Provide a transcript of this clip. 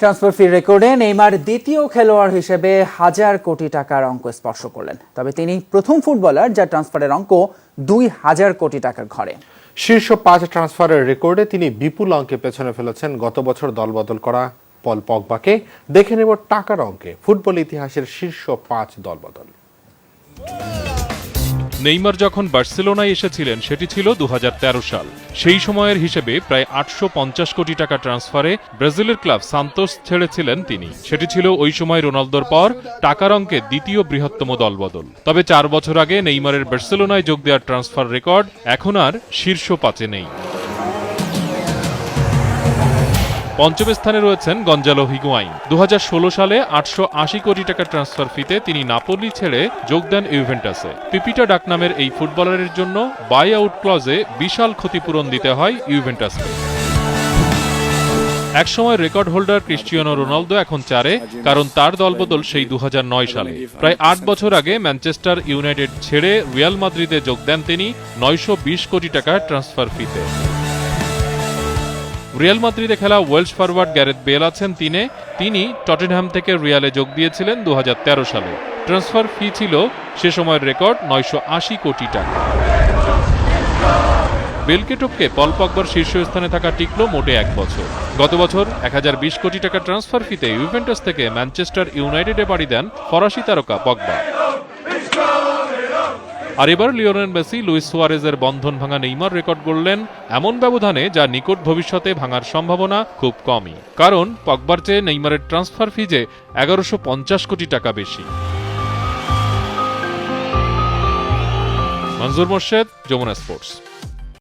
Transfer ফি রেকর্ডে Neymar দ্বিতীয় খেলোয়াড় হিসেবে 1,000 কোটি টাকার অঙ্ক স্পর্শ করলেন। তবে তিনি প্রথম ফুটবলার যার ট্রান্সফারের অঙ্ক 2,000 কোটি টাকার ঘরে। শীর্ষ 5 ট্রান্সফারের রেকর্ডে তিনি বিপুল অঙ্কে পেছনে ফেলেছেন গত বছর দলবদল করা পল পগবাকে। দেখে নেব টাকার অঙ্কে ফুটবল ইতিহাসের শীর্ষ 5 দলবদল। নেইমার যখন বার্সেলোনায় এসেছিলেন সেটি ছিল 2013 সাল। সেই সময়ের হিসেবে প্রায় 850 কোটি টাকা ট্রান্সফারে ব্রাজিলের ক্লাব সান্তোস ছেড়েছিলেন তিনি। সেটি ছিল ওই সময় রোনালদোর পর টাকার অঙ্কে দ্বিতীয় বৃহত্তম দলবদল। তবে 4 বছর আগে নেইমারের বার্সেলোনায় যোগ দেওয়ার ট্রান্সফার রেকর্ড এখন আর শীর্ষ 5-এ নেই। পঞ্চম স্থানে রয়েছেন গঞ্জালো হিগুয়াইন। 2016 সালে 880 কোটি টাকা ট্রান্সফার ফিতে তিনি নাপোলি ছেড়ে যোগ দেন ইউভেন্টাসে। পিপিটা ডাকনামের এই ফুটবলারের জন্য বাই আউট ক্লজে বিশাল ক্ষতিপূরণ দিতে হয় ইউভেন্টাসকে। একসময় রেকর্ড হোল্ডার ক্রিস্টিয়ানো রোনালদো এখন 4-এ, কারণ তার দলবদল সেই 2009 সালে। প্রায় 8 বছর আগে ম্যানচেস্টার ইউনাইটেড ছেড়ে রিয়াল মাদ্রিদে যোগ দেন তিনি 920 কোটি টাকা ট্রান্সফার ফিতে। রিয়াল মাদ্রিদে খেলা ওয়েলশ ফরওয়ার্ড গ্যারেথ বেল আছেন তিনি টটেনহ্যাম থেকে রিয়ালে যোগ দিয়েছিলেন 2013 সালে। ট্রান্সফার ফি ছিল সে সময়ের রেকর্ড 980 কোটি টাকা। বেলকে টপকে পল পগবার শীর্ষস্থানে থাকা টিকল মোটে 1 বছর। গত বছর 1020 কোটি টাকা ট্রান্সফার ফিতে ইউভেন্টাস থেকে ম্যানচেস্টার ইউনাইটেডে পাড়ি দেন ফরাসি তারকা পগবা। আর এবার লিওনেল মেসি লুইস সুয়ারেজের বন্ধন ভাঙা নেইমার রেকর্ড গড়লেন এমন ব্যবধানে যা নিকট ভবিষ্যতে ভাঙার সম্ভাবনা খুব কমই, কারণ পগবার চেয়ে নেইমারের ট্রান্সফার ফি যে 1150 কোটি টাকা বেশি। মনজুর মোর্শেদ, যমুনা স্পোর্টস।